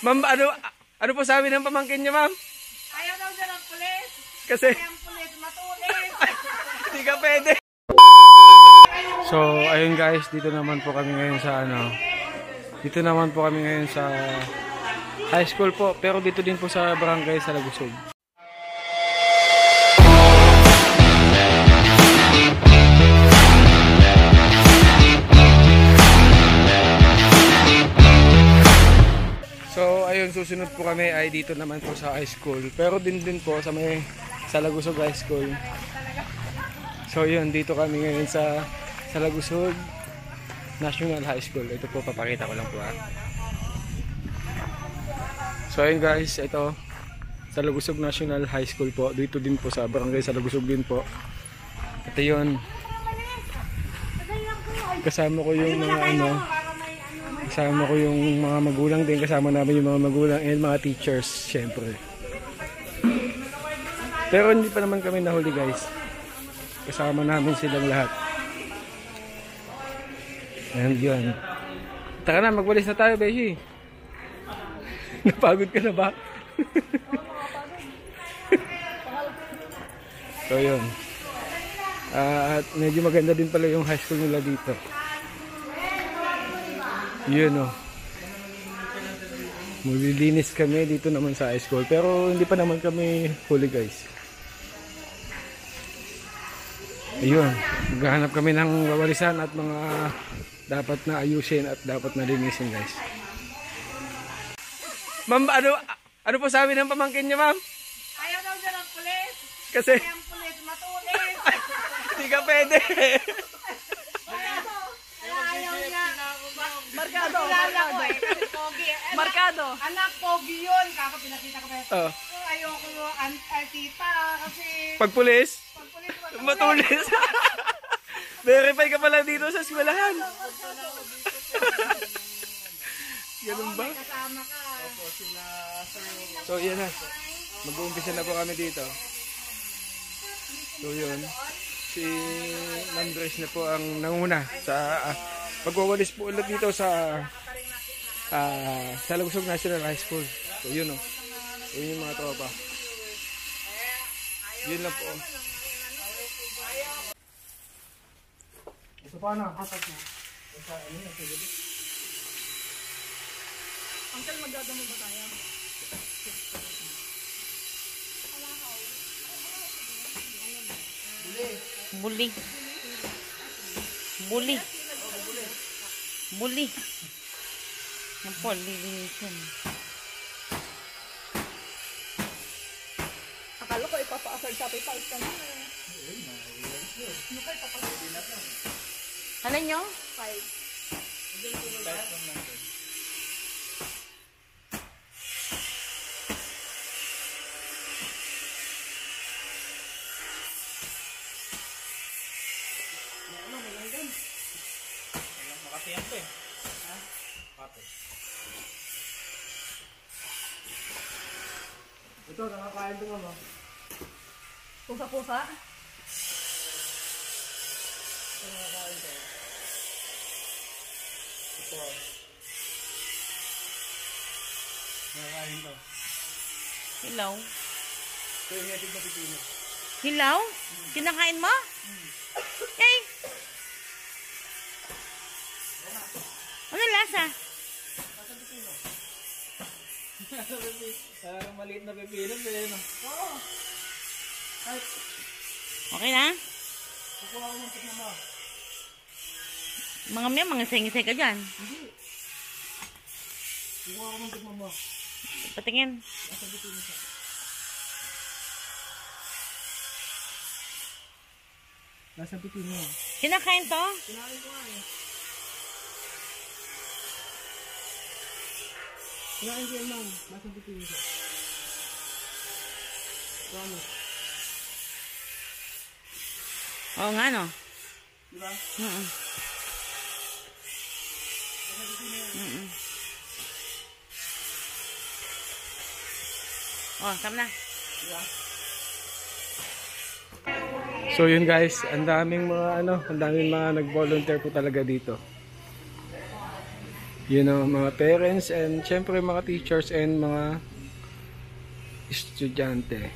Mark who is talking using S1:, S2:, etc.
S1: Ma'am, ano po sabi ng pamangkin niya, ma'am?
S2: Ayaw daw siya ng pulis.
S1: Kasi
S2: Ang pulis matulis.
S1: hindi ka pwede. So, ayun guys, dito naman po kami ngayon sa dito naman po kami ngayon sa high school po, pero dito din po sa barangay sa Lagusog. So, ayun, susunod po kami ay dito naman po sa high school. Pero din po sa Lagusog High School. So, yun, dito kami ngayon sa Lagusog National High School. Ito po, papakita ko lang po . So, ayun guys, ito sa Lagusog National High School po. Dito din po sa barangay sa Lagusog din po. Ito yun. Kasama ko yung mga kasama ko yung mga magulang din, kasama namin yung mga magulang and mga teachers, syempre. Pero hindi pa naman kami nahuli guys. Kasama namin silang lahat. And yun. Taka na, magwalis na tayo, Beshi. Napagod ka na ba? So yun. At medyo maganda din pala yung high school nila dito. Yun o. Maglilinis kami dito naman sa high school. Pero hindi pa naman kami huli guys. Ayun. Maghahanap kami ng wawalisan at mga dapat na ayusin at dapat na linisin guys. Ma'am, ano po sabi ng pamangkin niya, ma'am?
S2: Ayaw daw siya ng pulis.
S1: Kasi
S2: Ang pulis matulis.
S1: hindi ka pwede.
S2: Ayaw niya.
S3: Markado.
S2: Pogi.
S3: Markado.
S2: Anak, pogi yun. Kako pinakita ko pa.
S1: Oh.
S2: Ayoko tita kasi
S1: Pag pulis,
S2: pag pulis
S1: matulis. Verify ka pala dito sa eskwelahan. Ganun ba?
S2: kasama ka.
S1: So yan na. Mag-uumpisa na po kami dito. So yun. Si Ma'am Grace na po ang nanguna sa pagwawalis po ulit dito sa Lagusog National High School. So yun o. Yun yung mga tropa. Yun lang po. Ito pa na. Hatak na.
S3: Uncle, magdadamo ba tayo?
S4: Buli. Buli. Buli. Napo, lilinisin.
S3: Akala ko ipapa-afford sa PayPal ka na.
S4: Ano nyo?
S3: 5.
S1: Ito, nakakain ito nga.
S3: Pusa-pusa?
S1: Ito, nakakain ito. Ito. Nakakain ito.
S4: Hilaw.
S1: Ito yung natin na pipino.
S4: Hilaw? Kinakain mo? Eh! Ano lasa?
S1: Parang maliit na pipino. Oo.
S4: Okay na?
S1: Kukuha ko ng tikmama.
S4: Mga sengisay ka dyan.
S1: Kukuha ko ng tikmama.
S4: Patingin.
S1: Nasa pipino siya. Nasa pipino.
S4: Kinakain to?
S1: Kinain ko nga eh. Kinain ko yun, ma'am. Nasa pipino siya. Promise.
S4: Oo nga no.
S1: Diba?
S4: Oh, tama na.
S1: Diba? So yun guys, ang daming mga nag-volunteer po talaga dito. you know, mga parents and syempre mga teachers and mga estudyante.